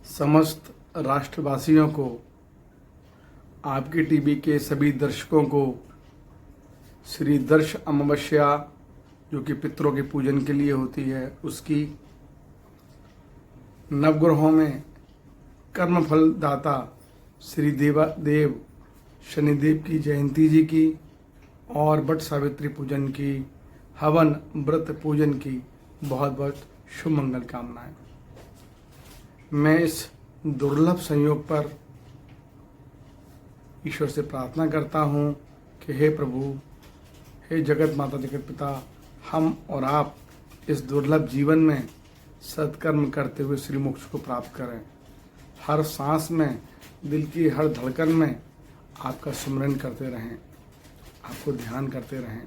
समस्त राष्ट्रवासियों को, आपकी टीवी के सभी दर्शकों को श्री दर्श अमावस्या जो कि पितरों के पूजन के लिए होती है, उसकी नवग्रहों में कर्मफल दाता श्री देव शनिदेव की जयंती जी की और वट सावित्री पूजन की, हवन व्रत पूजन की बहुत बहुत शुभ मंगल कामनाएं। मैं इस दुर्लभ संयोग पर ईश्वर से प्रार्थना करता हूँ कि हे प्रभु, हे जगत माता जगत पिता, हम और आप इस दुर्लभ जीवन में सत्कर्म करते हुए श्री मोक्ष को प्राप्त करें। हर सांस में, दिल की हर धड़कन में आपका स्मरण करते रहें, आपको ध्यान करते रहें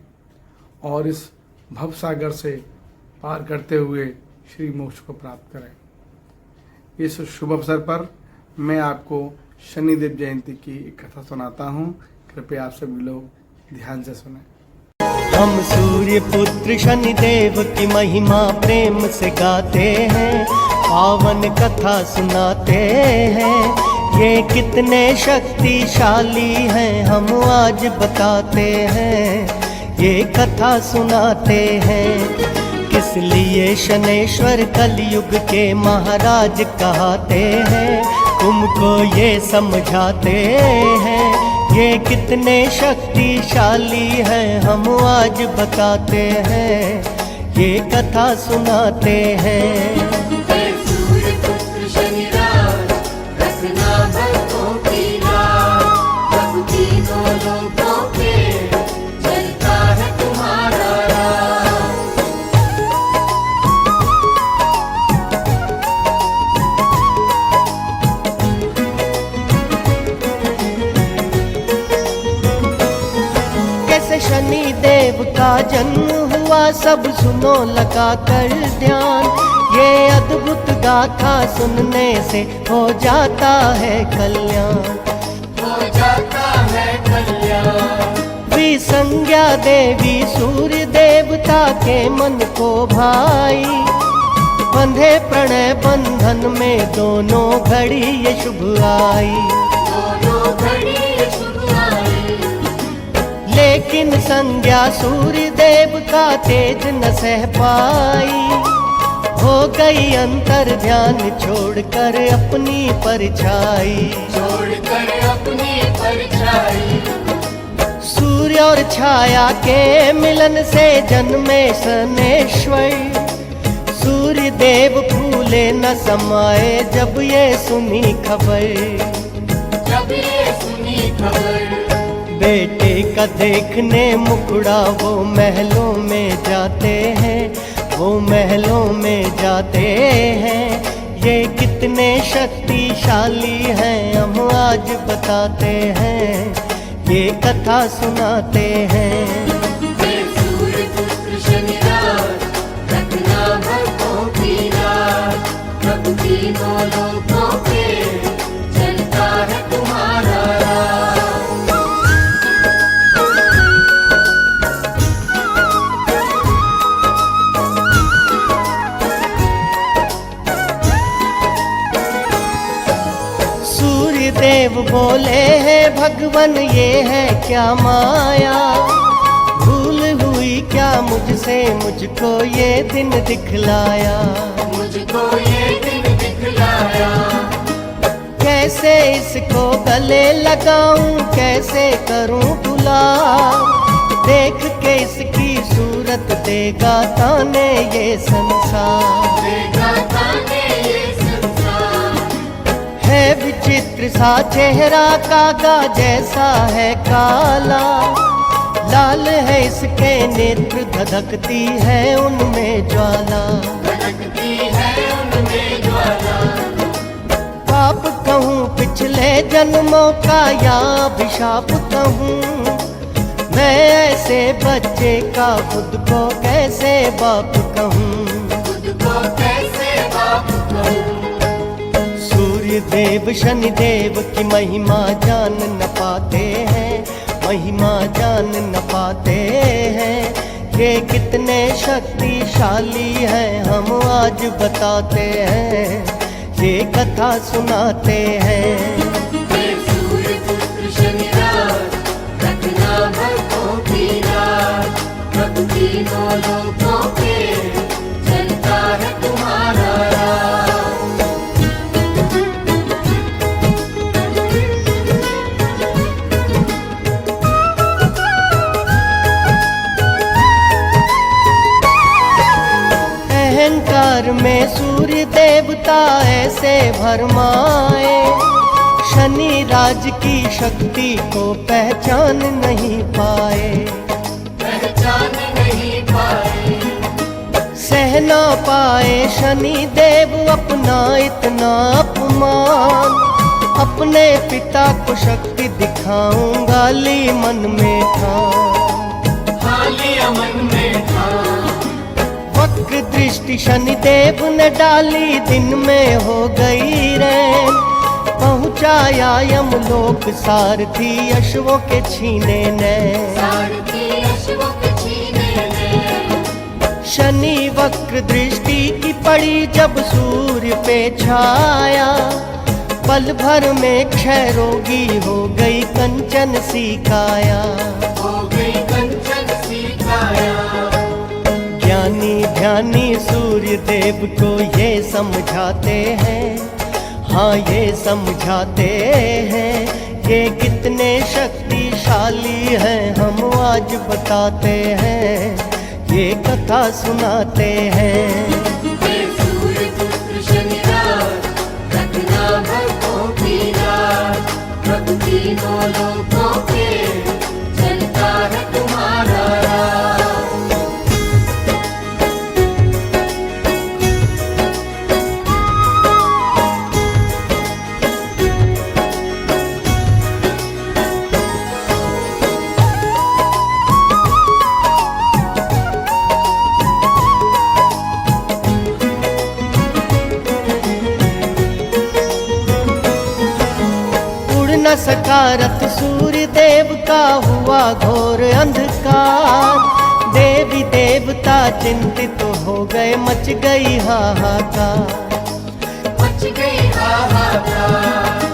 और इस भवसागर से पार करते हुए श्री मोक्ष को प्राप्त करें। इस शुभ अवसर पर मैं आपको शनिदेव जयंती की एक कथा सुनाता हूँ। कृपया आप सभी लोग ध्यान से सुनें। हम सूर्य पुत्र शनिदेव की महिमा प्रेम से गाते हैं, पावन कथा सुनाते हैं। ये कितने शक्तिशाली हैं हम आज बताते हैं, ये कथा सुनाते हैं। किस लिए शनैश्वर कलयुग के महाराज कहते हैं, तुमको ये समझाते हैं। ये कितने शक्तिशाली हैं हम आज बताते हैं, ये कथा सुनाते हैं। शनि देव का जन्म हुआ, सब सुनो लगा कर ध्यान। ये अद्भुत गाथा सुनने से हो जाता है कल्याण, हो जाता है कल्याण। विसंज्ञा देवी सूर्य देवता के मन को भाई, बंधे प्रणय बंधन में दोनों घड़ी ये शुभ आई, दोनों घड़ी ये शुभ आई। लेकिन संज्ञा सूर्य देव का तेज न सह पाई, हो गई अंतर ध्यान छोड़कर अपनी परछाई, छोड़कर अपनी परछाई। सूर्य और छाया के मिलन से जन्मे शनैश्वर, सूर्य देव फूले न समाए जब ये सुनी खबर, जब ये सुनी खबर। बेटे का देखने मुखड़ा वो महलों में जाते हैं, वो महलों में जाते हैं। ये कितने शक्तिशाली हैं हम आज बताते हैं, ये कथा सुनाते हैं। सूर्य पुत्र शनिराज, रत्ना भक्तों की राज, प्रभु तीनों लोकों पे चलता है तुम्हारा राज। देव बोले हैं भगवन ये है क्या माया, भूल हुई क्या मुझसे मुझको ये दिन दिखलाया, मुझको ये दिन दिखलाया। कैसे इसको गले लगाऊं, कैसे करूं भुला, देख के इसकी सूरत देगा ताने ये संसार, देगा ताने ये संसार। है विचित्र सा चेहरा कागा जैसा है काला, लाल है इसके नेत्र धधकती है उनमें ज्वाला, धधकती है उनमें ज्वाला। पाप कहूँ पिछले जन्मों का या अभिशाप कहूँ, मैं ऐसे बच्चे का खुद को कैसे बाप कहूँ, खुद को कैसे बाप कहूँ। सूर्य देव शनिदेव की महिमा जान न पाते हैं, महिमा जान न पाते हैं। ये कितने शक्तिशाली हैं हम आज बताते हैं, ये कथा सुनाते हैं। हे सूर्य पुत्र शनिराज, रखना भक्तों की लाज। प्रभु तीनों लोकों पे चलता है तुम्हारा राज। अहंकार में सूर्य देवता ऐसे भरमाए, शनि राज की शक्ति को पहचान नहीं पाए। पहचान नहीं पाए, सह ना पाए शनि देव अपना इतना अपमान। अपने पिता को शक्ति दिखाऊंगा ली मन में ठान। हाली अमन में था। वक्र दृष्टि शनिदेव ने डाली, दिन में हो गई रैन। पहुंचाया यमलोक सारथी अश्वों के छीने नैन। सारथी अश्वों के छीने नैन। शनि वक्र दृष्टि की पड़ी जब सूर्य पे छाया, पल भर में क्षय रोगी हो गई कंचन सी काया। हो गई कंचन सी काया। ज्ञानी ध्यानी सूर्य देव को ये समझाते हैं, हाँ ये समझाते हैं, ये कितने शक्तिशाली हैं हम आज बताते हैं, ये कथा सुनाते हैं। हे सूर्य पुत्र शनिराज, रखना भक्तों की लाज। प्रभु तीनों लोकों पे चलता है तुम्हारा राज। न सकारत सूर्य देव का हुआ घोर अंधकार। देवी देवता चिंतित हो गए, मच गई हाहाकार। मच गई हाहाकार।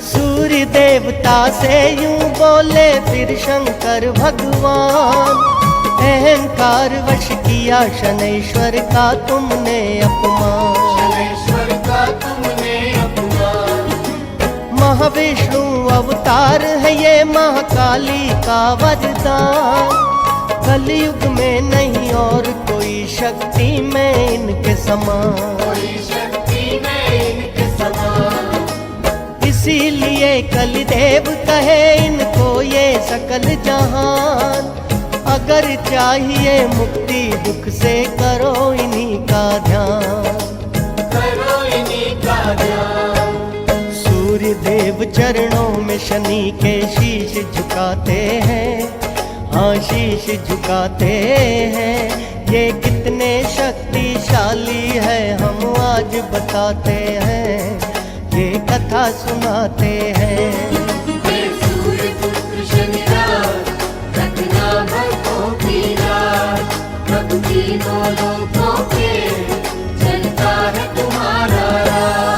सूर्य देवता से यूं बोले फिर शंकर भगवान, अहंकार वश किया शनैश्वर का तुमने अपमान। शनैश्वर का तुमने अपमान। महाविष्णु अवतार है ये महाकाली का वरदान। कलयुग में नहीं और कोई शक्ति में इनके समान। कोई शक्ति में इनके समान। इसीलिए कलिदेव कहे इनको ये सकल जहान। अगर चाहिए मुक्ति दुख से करो इन्हीं का ध्यान। करो इन्हीं का ध्यान। सूर्य देव चरणों में शनि के शीश झुकाते हैं, हाँ शीश झुकाते हैं। ये कितने शक्तिशाली है हम आज बताते हैं, ये कथा सुनाते हैं। हे सूर्य पुत्र शनिराज, रखना भक्तों की लाज। प्रभु तीनों लोकों पे चलता है तुम्हारा राज।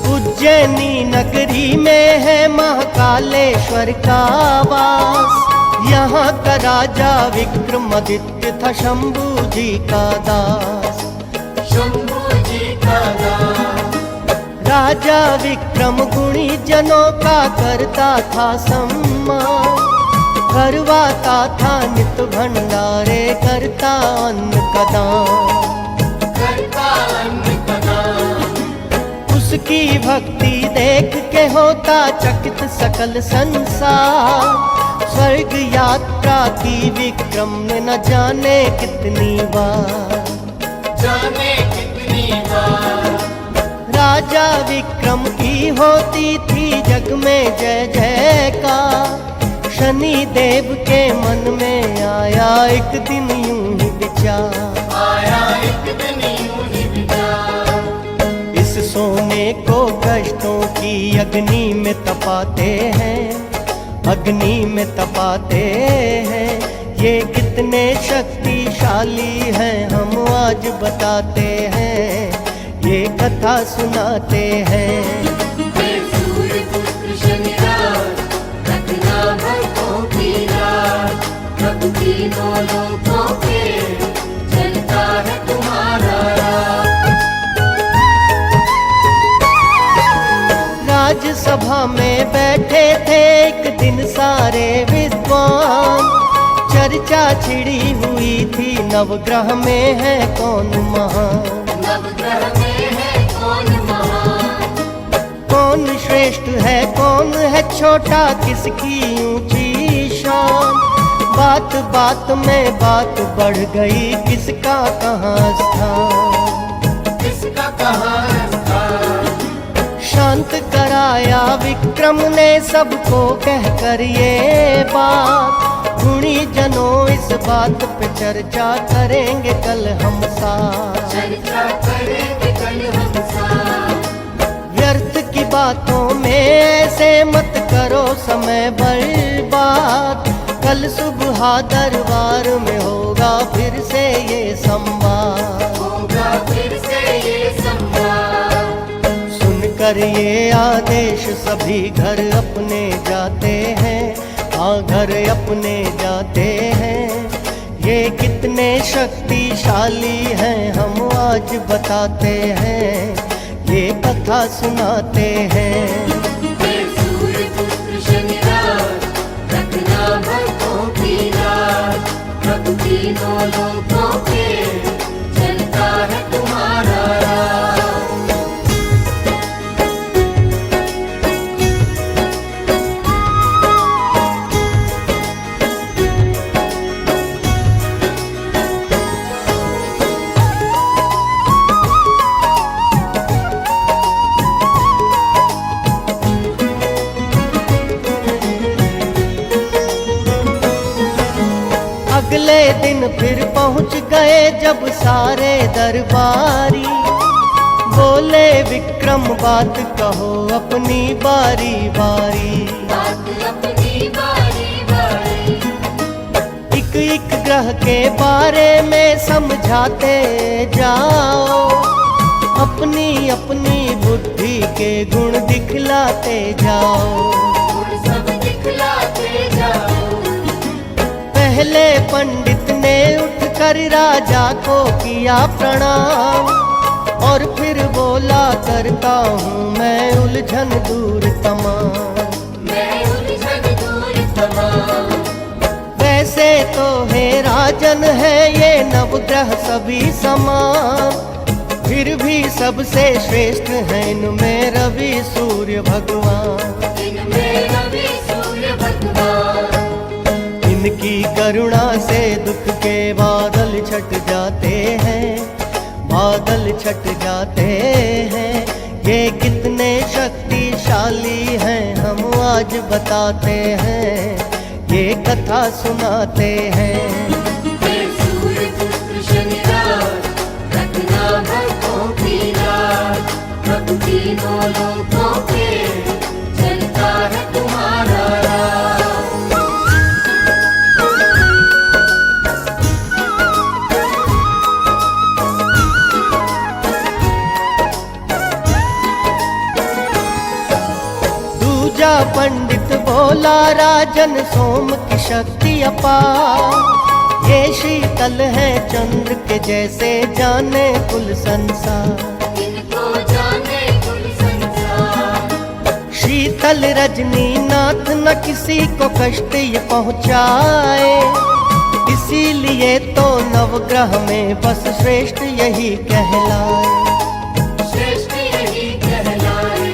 उज्जैनी नगरी में है महाकालेश्वर का वास। यहाँ का राजा विक्रमादित्य था शंभू जी का दास। शंभू जी का दास। राजा विक्रम गुणी जनों का करता था सम्मान। करवाता था नित भंडारे, करता अन्न का दान। करता अन्न का दान। उसकी भक्ति देख के होता चकित सकल संसार। स्वर्ग यात्रा की विक्रम ने न जाने कितनी बार। जाने कितनी बार। राजा विक्रम की होती थी जग में जय जयकार। शनि देव के मन में आया एक दिन यूं ही विचार। आया एक दिन यूं ही विचार। इस सोने को कष्टों की अग्नि में तपाते हैं, अग्नि में तपाते हैं। ये कितने शक्तिशाली हैं हम आज बताते हैं, ये कथा सुनाते हैं। हे सूर्य पुत्र शनिराज, रखना भक्तों की लाज। प्रभु तीनों लोकों पे चलता है तुम्हारा राज। राज्यसभा में बैठे थे एक दिन सारे विद्वान, चर्चा छिड़ी हुई थी नवग्रह में है कौन महान। नवग्रह में है कौन महान, कौन श्रेष्ठ है कौन है छोटा, किसकी ऊंची शान। बात बात में बात बढ़ गई, किसका कहाँ स्थान। किसका कहाँ स्थान। शांत कराया विक्रम ने सबको कहकर ये बात। गुणी जनों इस बात पे चर्चा करेंगे कल हम साथ। चर्चा करेंगे कल हम साथ। व्यर्थ की बातों में ऐसे मत करो समय बर्बाद। कल सुबह दरबार में होगा फिर से ये संवाद। होगा फिर से ये संवाद। सुनकर ये आदेश सभी घर अपने जाते हैं, हाँ घर अपने जाते हैं। ये कितने शक्तिशाली हैं हम आज बताते हैं, ये कथा सुनाते हैं। हे सूर्य पुत्र शनिराज, रखना भक्तों की लाज। प्रभु तीनों लोकों पे चलता है तुम्हारा राज। अगले दिन फिर पहुंच गए जब सारे दरबारी। बोले विक्रम बात कहो अपनी बारी बारी। बात अपनी बारी बारी। एक एक ग्रह के बारे में समझाते जाओ, अपनी अपनी बुद्धि के गुण दिखलाते जाओ। गुण सब दिखलाते जाओ। पहले पंडित ने उठकर राजा को किया प्रणाम, और फिर बोला करता हूँ मैं उलझन दूर तमाम। मैं उलझन दूर तमाम। वैसे तो हे राजन है ये नवग्रह सभी समान, फिर भी सबसे श्रेष्ठ है इनमें रवि सूर्य भगवान। इनमें रवि सूर्य भगवान। इनकी करुणा से दुख के बादल छट जाते हैं, बादल छट जाते हैं। ये कितने शक्तिशाली हैं हम आज बताते हैं, ये कथा सुनाते हैं। हे सूर्य पुत्र शनिराज, रखना भक्तों की लाज। प्रभु तीनों लोकों पे चलता है तुम्हारा राज। दूजा पंडित बोला राजन सोम की शक्ति अपार। ये शीतल है चंद्र के जैसे जाने कुल संसार। इनको जाने कुल संसार। शीतल रजनी नाथ न किसी को कष्ट ये पहुँचाए, इसीलिए तो नवग्रह में बस श्रेष्ठ यही कहलाए। श्रेष्ठ यही कहलाए।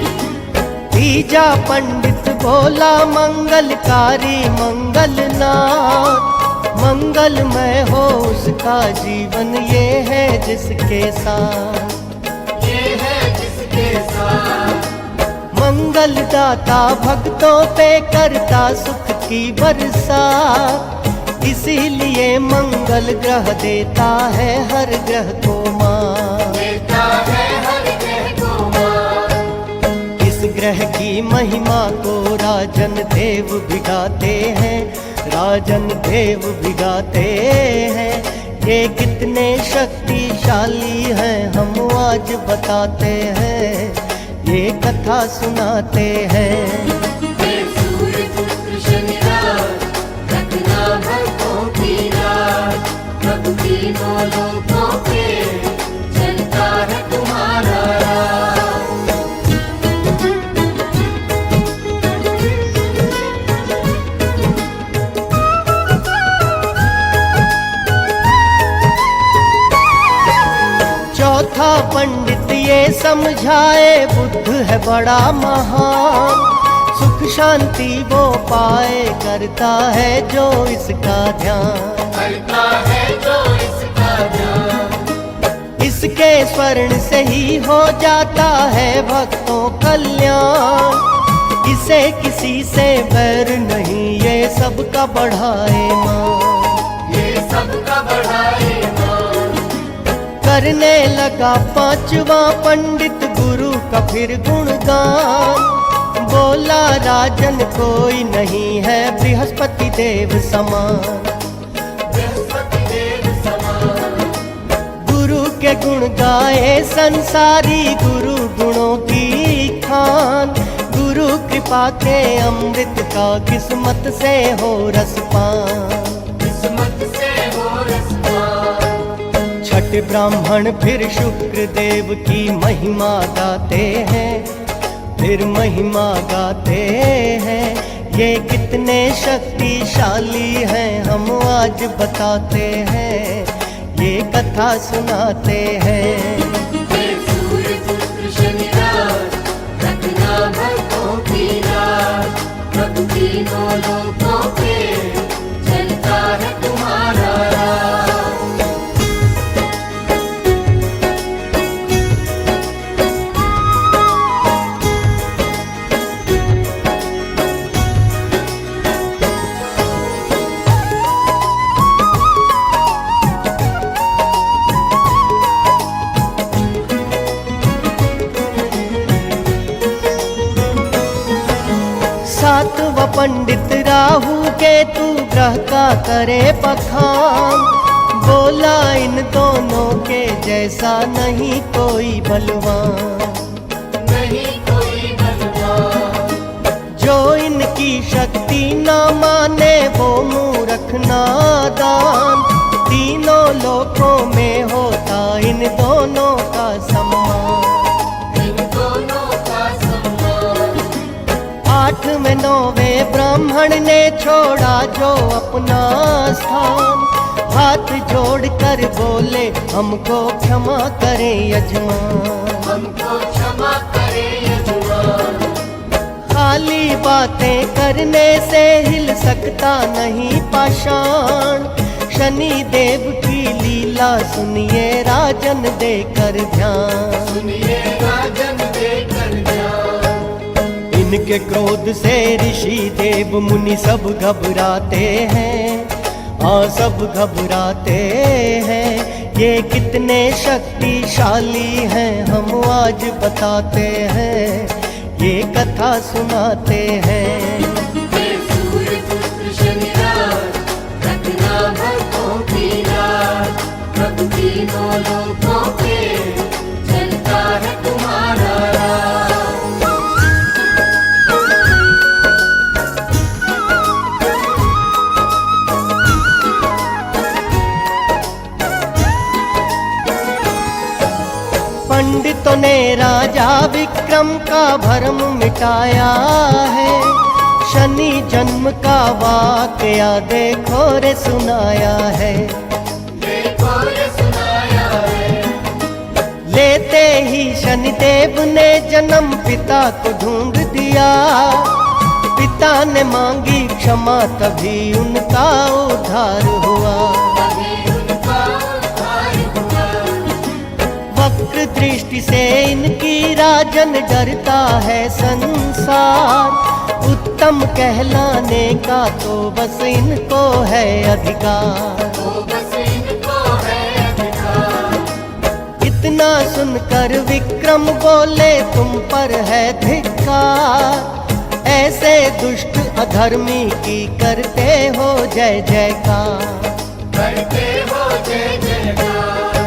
तीजा पंडित बोला मंगलकारी मंगलनाथ। मंगलमय हो उसका जीवन ये है जिसके साथ। ये है जिसके साथ। मंगलदाता भक्तों पे करता सुख की बरसात, इसीलिए मंगल ग्रह देता है हर ग्रह को मान। देता है हर ग्रह को मान। ग्रह की महिमा को राजन देव भी गाते हैं, राजन देव भी गाते हैं। ये कितने शक्तिशाली हैं हम आज बताते हैं, ये कथा सुनाते हैं। हे सूर्य पुत्र शनिराज, रखना भक्तों की लाज। प्रभु तीनों लोकों पे चलता है तुम्हारा राज। चौथा पंडित ये समझाए बुद्ध है बड़ा महान, सुख शांति वो पाए करता है जो इसका ध्यान, करता है जो इसका ध्यान। इसके स्वर्ण से ही हो जाता है भक्तों कल्याण। इसे किसी से बैर नहीं, ये सबका बढ़ाए मान, ये सबका बढ़ाए मान। करने लगा पांचवा पंडित गुरु का फिर गुणगान। बोला राजन कोई नहीं है बृहस्पति देव समान, बृहस्पति देव समान। गुरु के गुण गाए संसारी, गुरु गुणों की खान। गुरु कृपा के अमृत का किस्मत से हो रसपान, किस्मत से हो रसपान। छठ ब्राह्मण फिर शुक्र देव की महिमा गाते हैं, फिर महिमा गाते हैं। ये कितने शक्तिशाली हैं हम आज बताते हैं, ये कथा सुनाते हैं। हे सूर्य पुत्र शनिराज, रखना भक्तों की लाज। प्रभु तीनों लोकों पे चलता है तुम्हारा राज। सातवां पंडित राहु केतु ग्रह का करे बखान। बोला इन दोनों के जैसा नहीं कोई बलवान, नहीं कोई बलवान। जो इनकी शक्ति न माने वो मूर्ख नादान। तीनों लोकों में होता इन दोनों का सम्मान, इन दोनों का सम्मान। 8वें 9वें ब्राह्मण ने छोड़ा जो अपना स्थान। हाथ जोड़ कर बोले हमको क्षमा करें यजमान, हमको क्षमा करे यजमान। खाली बातें करने से हिल सकता नहीं पाषाण। शनि देव की लीला सुनिए राजन देकर ध्यान, सुनिए राजन देकर ध्यान। इनके क्रोध से ऋषि देव मुनि सब घबराते हैं, हाँ सब घबराते हैं। ये कितने शक्तिशाली हैं हम आज बताते हैं, ये कथा सुनाते हैं। हे सूर्य पुत्र शनिराज, रखना भक्तों की लाज। प्रभु तीनों लोकों पे चलता है तुम्हारा राज। पंडितों ने राजा विक्रम का भरम मिटाया है। शनि जन्म का वाकया देखो रे सुनाया है। देखो रे सुनाया है। लेते ही शनिदेव ने जन्म पिता को ढूंढ दिया। पिता ने मांगी क्षमा तभी उनका उद्धार हुआ। तभी उनका उद्धार हुआ। वक्र दृष्टि से इनकी राजन डरता है संसार। उत्तम कहलाने का तो बस इनको है अधिकार। वो बस इनको है अधिकार। इतना इतना सुनकर विक्रम बोले तुम पर है धिक्कार, ऐसे दुष्ट अधर्मी की करते हो जय जयकार। करते हो जय जयकार।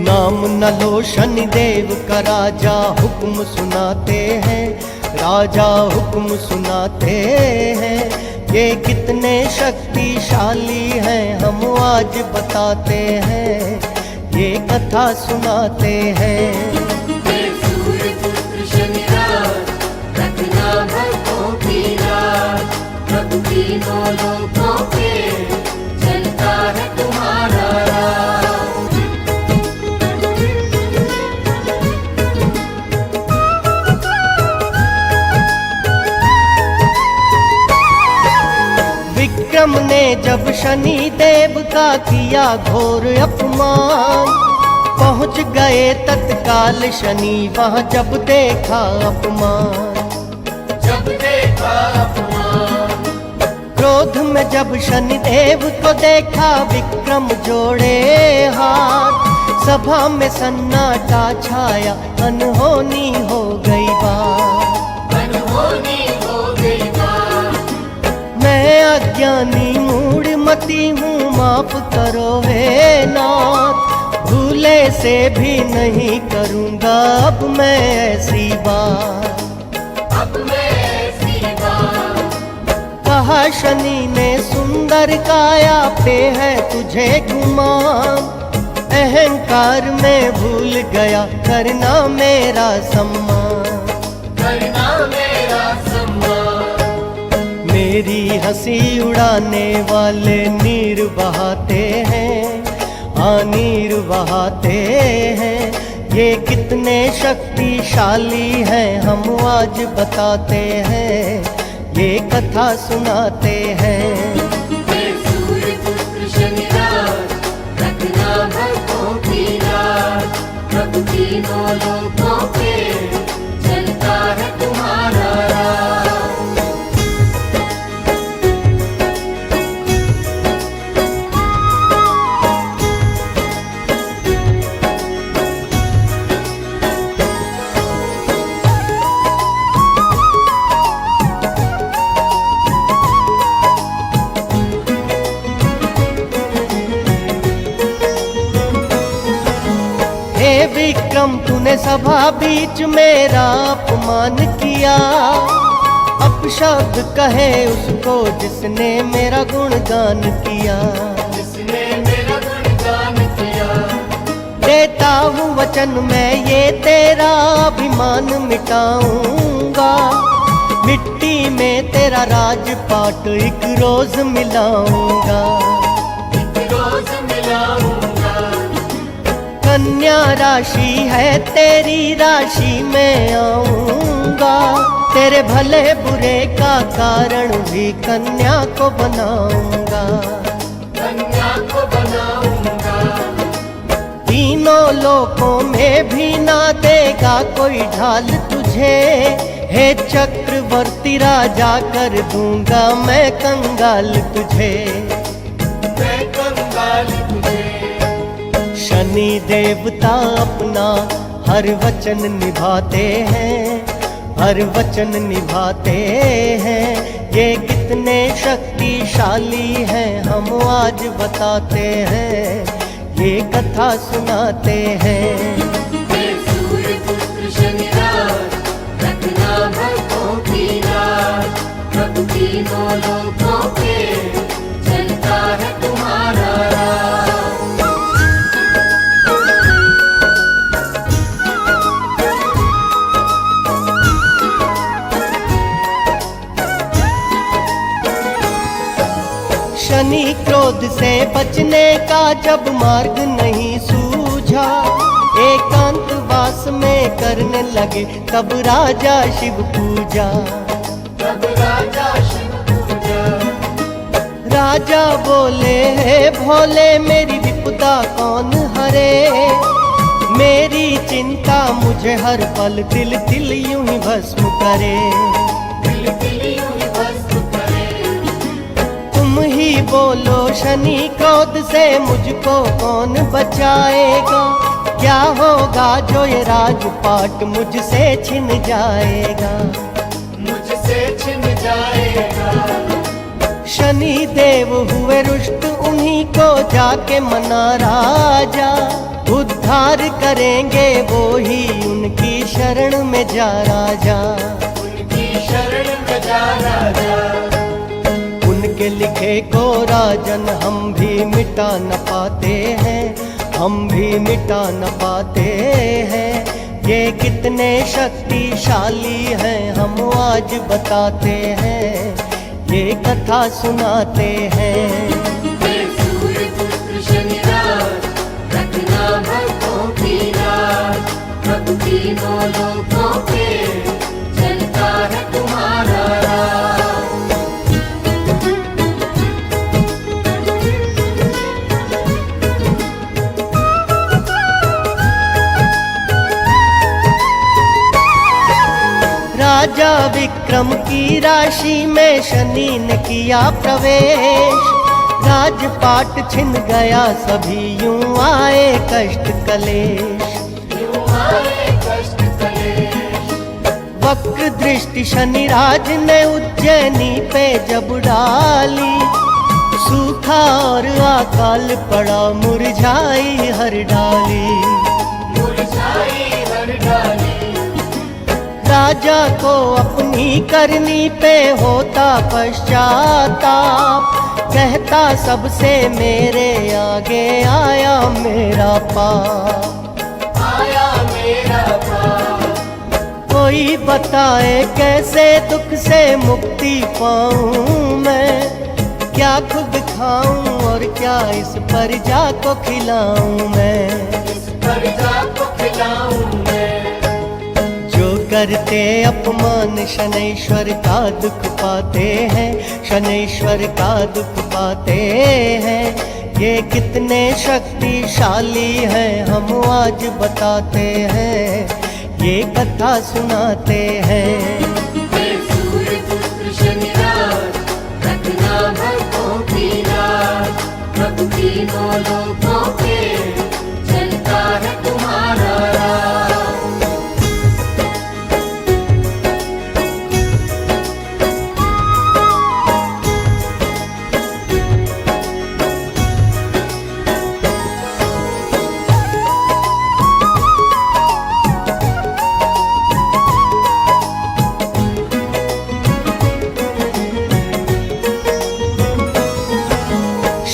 नाम न लो शनिदेव का राजा हुक्म सुनाते हैं, राजा हुक्म सुनाते हैं। ये कितने शक्तिशाली हैं हम आज बताते हैं, ये कथा सुनाते हैं। हे सूर्यपुत्र शनिराज, रखना भक्तों की लाज। प्रभु तीनों लोकों पे चलता है तुम्हारा राज। विक्रम ने जब शनि देव का किया घोर अपमान, पहुंच गए तत्काल शनि वहां जब देखा अपमान। जब देखा अपमान, क्रोध में जब शनि देव को देखा विक्रम जोड़े हाथ, सभा में सन्नाटा छाया अनहोनी हो गई बात। अनहोनी हो गई बात। मैं अज्ञानी मूढ़मती हूँ माफ करो हे नाथ, भूले से भी नहीं करूँगा अब मैं ऐसी बात। अब मैं ऐसी बात। कहा शनि ने सुंदर काया पे है तुझे गुमान, अहंकार में भूल गया करना मेरा सम्मान। करना मेरा सम्मान। मेरी हंसी उड़ाने वाले नीर बहाते हैं, नीर बहाते हैं। ये कितने शक्तिशाली हैं हम आज बताते हैं, ये कथा सुनाते हैं। हे सूर्यपुत्र शनिराज, रखना भक्तों की लाज। प्रभु तीनों लोकों पे चलता है तुम्हारा राज। हे विक्रम तूने सभा बीच मेरा अपमान किया, अपशब्द कहे उसको जिसने मेरा गुणगान किया। जिसने मेरा गुणगान किया, देता हूँ वचन मैं ये तेरा अभिमान मिटाऊंगा, मिट्टी में तेरा राजपाट एक रोज मिलाऊंगा। एक रोज मिलाऊंगा। कन्या राशि है तेरी राशि में आऊंगा, तेरे भले बुरे का कारण भी कन्या को बनाऊंगा। कन्या को बनाऊंगा। तीनों लोकों में भी ना देगा कोई ढाल तुझे, हे चक्रवर्ती राजा कर दूंगा मैं कंगाल तुझे। मैं कंगाल तुझे। शनि देवता अपना हर वचन निभाते हैं, हर वचन निभाते हैं। ये कितने शक्तिशाली हैं हम आज बताते हैं, ये कथा सुनाते हैं। हे सूर्यपुत्र शनिराज, रखना भक्तों की लाज। प्रभु तीनों लोकों पे चलता है तुम्हारा राज। शनि क्रोध से बचने का जब मार्ग नहीं सूझा, एकांतवास में करने लगे तब राजा शिव पूजा। तब राजा शिव पूजा। राजा बोले हे भोले मेरी विपदा कौन हरे, मेरी चिंता मुझे हर पल तिल तिल यूं ही भस्म करे। तिल तिल यूं ही भस्म करे। तुम ही बोलो शनि क्रोध से मुझको कौन बचाएगा, क्या होगा जो ये राजपाट मुझसे छिन जाएगा, मुझसे छिन जाएगा। शनि देव हुए रुष्ट, उन्हीं को जाके मना राजा, उद्धार करेंगे वो ही उनकी शरण में जा राजा, उनकी शरण में जा राजा। उनके लिखे को राजन हम भी मिटा न पाते हैं, हम भी मिटा न पाते हैं। ये कितने शक्तिशाली हैं हम आज बताते हैं, ये कथा सुनाते हैं। हे सूर्य पुत्र शनिराज, रखना भक्तों की लाज। प्रभु तीनों लोकों पे चलता है तुम्हारा राज। राजा विक्रम की राशि में शनि ने किया प्रवेश, राजपाट छिन गया सभी यूं आए कष्ट कलेश, यूं आए कष्ट कलेश। वक्र दृष्टि शनिराज ने उज्जैनी पे जब डाली, सूखा और अकाल पड़ा मुरझाई हर डाली, मुरझाई हर डाली। राजा को अपनी करनी पे होता पश्चाताप, कहता सबसे मेरे आगे आया मेरा पाप, आया मेरा पाप। कोई बताए कैसे दुख से मुक्ति पाऊं मैं, क्या खुद खाऊं और क्या इस प्रजा को खिलाऊं मैं, इस प्रजा को खिलाऊं मैं। करते अपमान शनैश्वर का दुख पाते हैं, शनैश्वर का दुख पाते हैं। ये कितने शक्तिशाली हैं हम आज बताते हैं, ये कथा सुनाते हैं। हे सूर्य पुत्र शनिराज, रखना भक्तों की लाज। प्रभु तीनों लोकों पे चलता है तुम्हारा राज।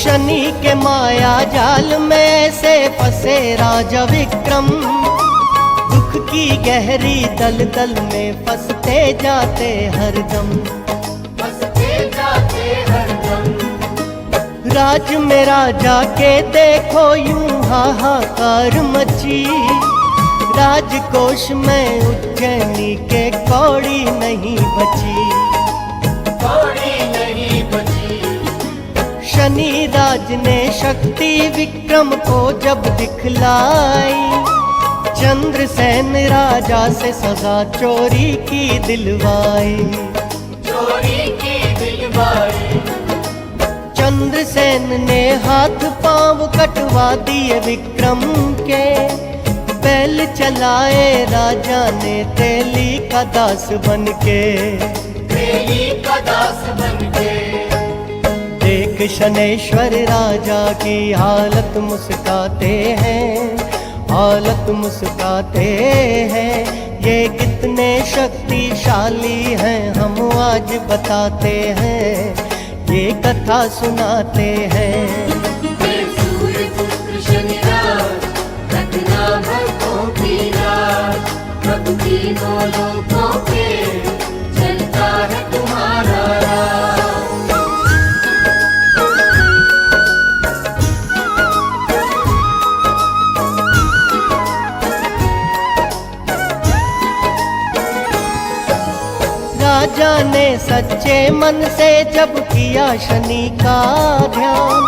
शनि के माया जाल में से फंसे राजा विक्रम, दुख की गहरी दलदल में फंसते जाते हरदम, फंसते जाते हरदम। राज में राजा के देखो यूं हाहाकार मची, राजकोष में उज्जैनी के कौड़ी नहीं बची, कौड़ी नहीं बची। शनि राज ने शक्ति विक्रम को जब दिखलाई, चंद्रसेन राजा से सजा चोरी की दिलवाई, चोरी की दिलवाई। चंद्रसेन ने हाथ पांव कटवा दिए विक्रम के, बैल चलाए राजा ने तेली का दास बनके, तेली का दास बनके। देख शनैश्वर राजा की हालत मुस्काते हैं, हालत मुस्काते हैं। ये कितने शक्तिशाली हैं हम आज बताते हैं, ये कथा सुनाते हैं। हे सूर्य पुत्र शनिराज, रखना भक्तों की लाज। प्रभु तीनों लोकों पे चलता है तुम्हारा राज। राजा ने सच्चे मन से जब किया शनि का ध्यान,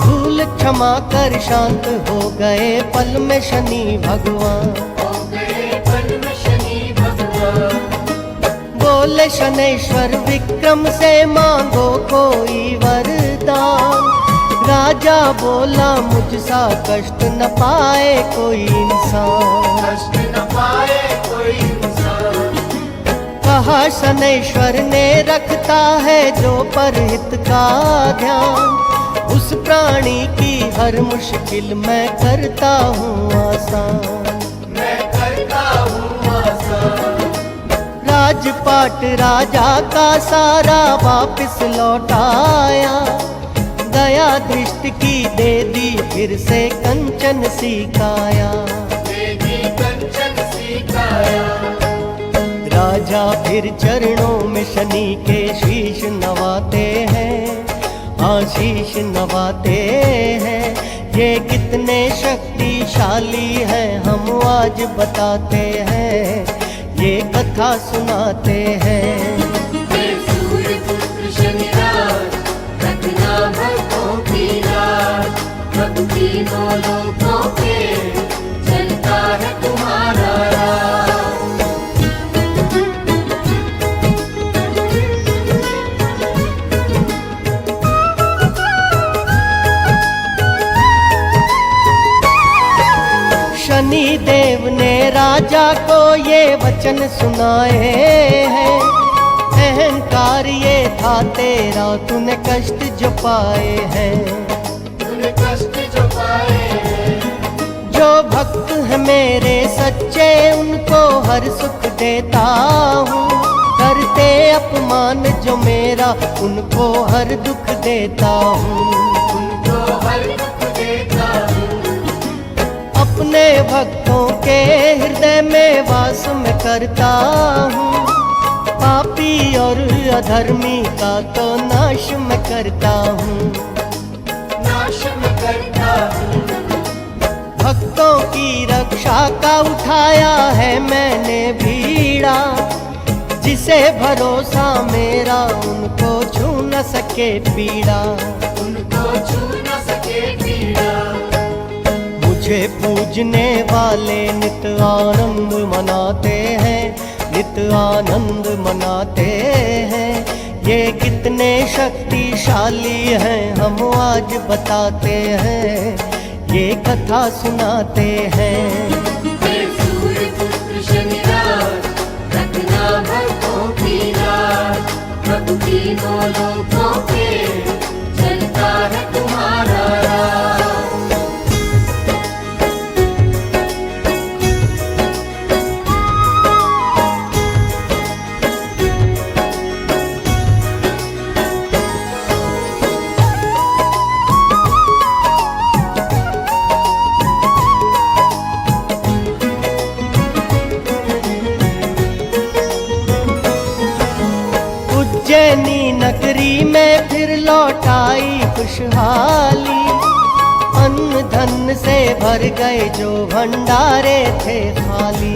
भूल क्षमा कर शांत हो गए पल में शनि भगवान, हो गए पल में शनि भगवान। बोले शनैश्वर विक्रम से मांगो कोई वरदान, राजा राजा बोला मुझसा कष्ट न पाए कोई इंसान। कष्ट न पाए कोई इंसान। कहा शनैश्वर ने रखता है जो परहित का ध्यान, उस प्राणी की हर मुश्किल मैं करता हूँ आसान। मैं करता हूँ आसान। राजपाट राजा का सारा वापिस लौटाया, दया दृष्टि की दे दी फिर से कंचन सी काया। देवी कंचन सी काया। राजा फिर चरणों में शनि के शीश नवाते हैं, आशीष नवाते हैं। ये कितने शक्तिशाली हैं हम आज बताते हैं, ये कथा सुनाते हैं। हे सूर्य पुत्र शनिराज, रखना भक्तों की लाज। प्रभु तीनों लोकों पे चलता है तुम्हारा राज। शनि देव ने राजा को ये वचन सुनाए हैं, अहंकार ये था तेरा तूने कष्ट जो पाए हैं। तूने कष्ट जो पाए हैं। जो भक्त है मेरे सच्चे उनको हर सुख देता हूँ, करते अपमान जो मेरा उनको हर दुख देता हूँ। उनको हर दुख देता हूँ। अपने भक्तों के हृदय में वास में करता हूँ, पापी और अधर्मी का तो नाश में करता हूँ। नाश में करता हूँ। भक्तों की रक्षा का उठाया है मैंने बीड़ा, जिसे भरोसा मेरा उनको छू न सके पीड़ा। उनको छू न सके पीड़ा। मुझे पूजने वाले नित आनंद मनाते हैं, नित आनंद मनाते हैं। ये कितने शक्तिशाली हैं हम आज बताते हैं, ये कथा सुनाते हैं। हे सूर्य पुत्र शनिराज, रखना भक्तों की लाज। प्रभु तीनों लोकों पे चलता है तुम्हारा राज। उज्जैनी नगरी में फिर लौटाई खुशहाली, अन्न धन से भर गए जो भंडारे थे खाली।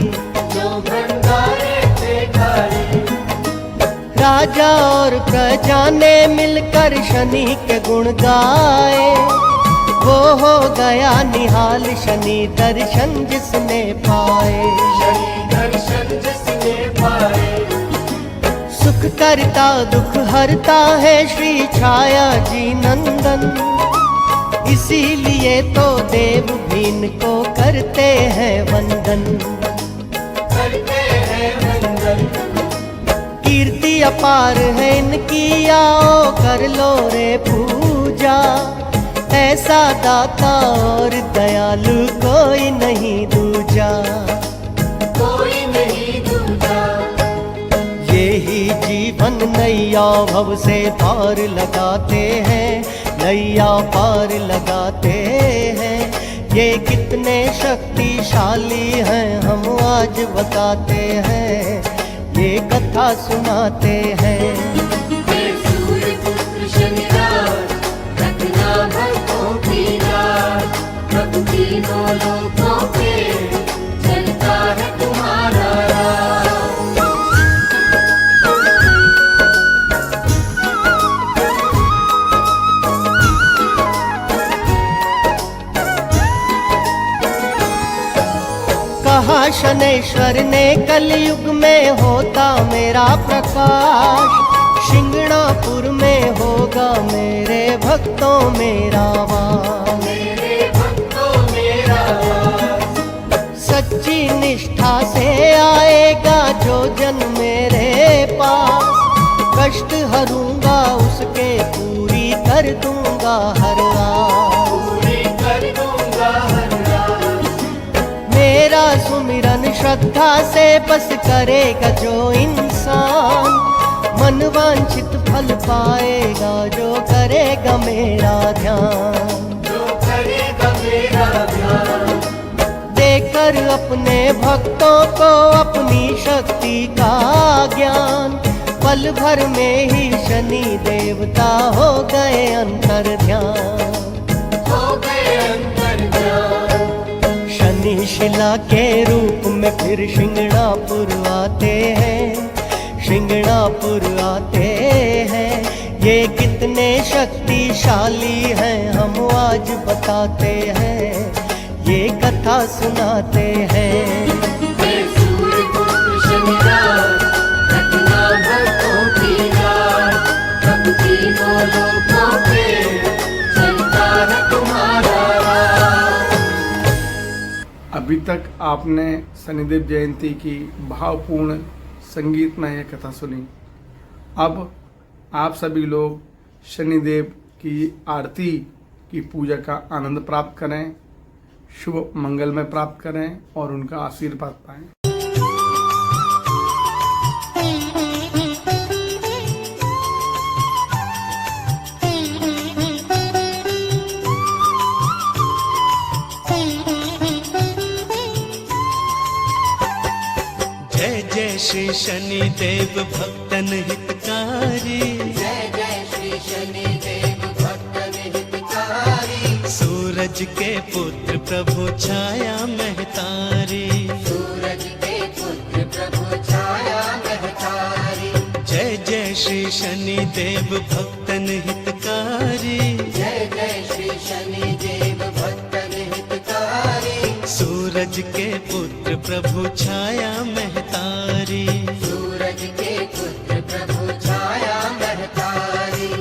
जो भंडारे थे खाली। राजा और प्रजा ने मिलकर शनि के गुण गाए, वो हो गया निहाल शनि दर्शन जिसने पाए। शनि दर्शन जिसने पाए। सुख करता दुख हरता है श्री छाया जी नंदन, इसीलिए तो देव भी इनको करते हैं वंदन। करते हैं वंदन। कीर्ति अपार है इनकी, आओ कर लो रे पूजा। ऐसा दाता और दयालु कोई नहीं दूजा। कोई नहीं दूजा। यही जीवन नैया भव से पार लगाते हैं, नैया पार लगाते हैं। ये कितने शक्तिशाली हैं हम आज बताते हैं, ये कथा सुनाते हैं। हे सूर्य पुत्र शनिराज, रखना भक्तों की लाज। प्रभु तीनों लोकों पे चलता है तुम्हारा राज। कहा शनैश्वर ने कलयुग में होता मेरा प्रकाश, शिंगणापुर में होगा मेरे भक्तों मेरा वास। करूँगा उसके पूरी कर दूँगा हर आस। पूरी कर दूंगा हर रात। मेरा सुमिरन श्रद्धा से बस करेगा जो इंसान, मन वांछित फल पाएगा जो करेगा मेरा ध्यान। जो करेगा मेरा ध्यान। देकर अपने भक्तों को अपनी शक्ति का ज्ञान, पल भर में ही शनि देवता हो गए अंतर ध्यान। हो गए अंतर ध्यान। शनि शिला के रूप में फिर शिंगणापुर आते हैं, शिंगणापुर आते हैं। ये कितने शक्तिशाली हैं हम आज बताते हैं, ये कथा सुनाते हैं। हे सूर्यपुत्र शनिराज, रखना भक्तों की रात। सब तीनों लोकों पे चलता है तुम्हारा राज। अभी तक आपने शनिदेव जयंती की भावपूर्ण संगीतमय यह कथा सुनी। अब आप सभी लोग शनिदेव की आरती की पूजा का आनंद प्राप्त करें, शुभ मंगलमय प्राप्त करें और उनका आशीर्वाद पाएं। जय जय श्री शनिदेव भक्तन हितकारी, जय जय श्री शनिदेव भक्तन हितकारी। सूरज के पुत्र प्रभु छाया महतारी। सूरज के पुत्र प्रभु छाया महतारी। जय जय श्री शनिदेव भक्तन हितकारी, जय जय श्री शनिदेव भक्तन हितकारी। सूरज के पुत्र प्रभु छाया महतारी। सूरज के पुत्र प्रभु छाया महतारी।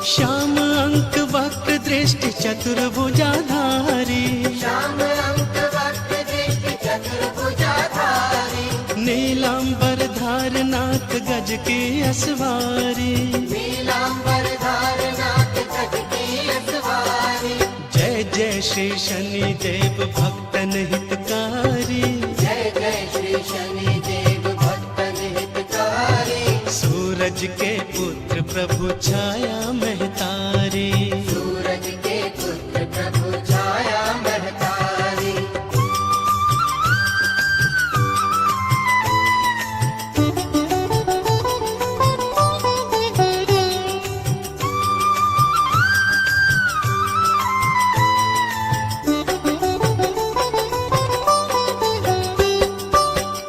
श्याम अंक वक्र दृष्टि चतुर्भुजाधारी। श्याम अंक वक्र दृष्टि चतुर्भुजाधारी। नीलांबर धारनाथ गज की असवारी। नीलांबर धारनाथ गज की असवारी। जय जय श्री शनिदेव भक्तन हितकारी। जय जय श्री शनिदेव भक्तन हितकारी। सूरज के पुत्र प्रभु छाया महतारी। सूरज के पुत्र प्रभु छाया महतारी।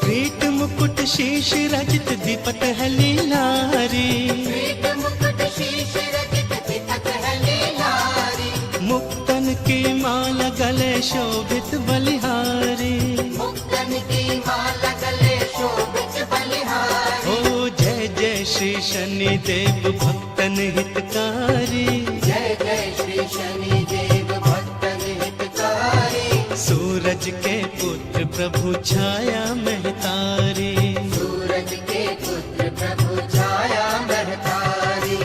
प्रीत मुकुट शीश रजित दीपत है लीलारी। पीठ मुकुट शीश रजित दीपक है लीलारी। मुक्तन की माला गले शोभित बलिहारी। मुक्तन की माला गले शोभित बलिहारी। ओ जय जय श्री शनिदेव भक्तन हितकारी। जय जय श्री शनिदेव भक्तन हितकारी। सूरज के पुत्र प्रभु छाया महतारी। सूरज के पुत्र प्रभु छाया महतारी।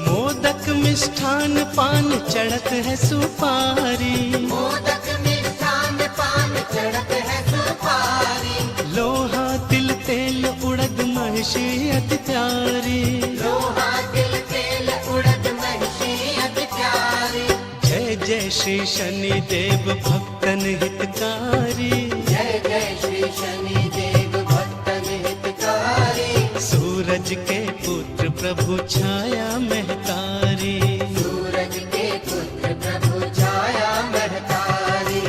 मोदक मिष्ठान पान चढ़त है सुपारी। मोदक मिष्ठान पान चढ़त है सुपारी। लोहा तिल तेल उड़द महिषी अति प्यारी। लोहा तिल तेल उड़द महिषी अति प्यारी। जय जय श्री शनिदेव भक्तन हितकारी। जय जय श्री शनिदेव भक्तन हितकारी। सूरज के पुत्र प्रभु छाया महतारी। सूरज के पुत्र प्रभु छाया महतारी।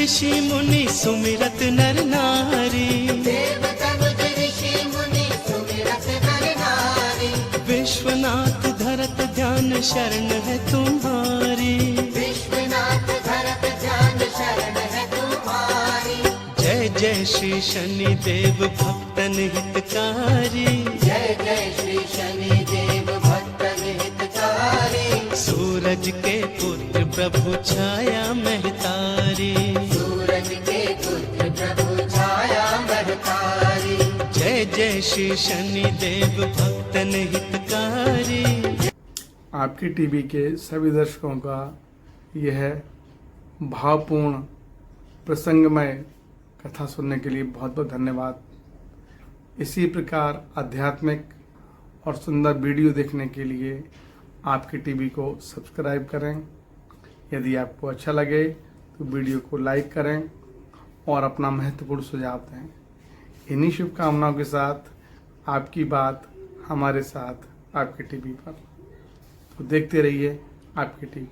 ऋषि मुनि सुमिरत नर नारी, देव तनुज ऋषि मुनि सुमिरत नर नारी, विश्वनाथ धरत ध्यान शरण है तुम्हारी। विश्वनाथ धरत ध्यान शरण है तुम्हारी। जय जय श्री शनि देव भक्तन हितकारी, जय जय श्री शनि देव भक्तन हितकारी। सूरज के पुत्र प्रभु छाया महतारी, सूरज के पुत्र प्रभु छाया महतारी। जय जय श्री शनि देव भक्तन हितकारी। आपकी टीवी के सभी दर्शकों का यह भावपूर्ण प्रसंगमय कथा सुनने के लिए बहुत बहुत धन्यवाद। इसी प्रकार आध्यात्मिक और सुंदर वीडियो देखने के लिए आपकी टीवी को सब्सक्राइब करें। यदि आपको अच्छा लगे तो वीडियो को लाइक करें और अपना महत्वपूर्ण सुझाव दें। इन्हीं शुभकामनाओं के साथ आपकी बात हमारे साथ आपकी टीवी पर। तो देखते रहिए आपकी टीवी।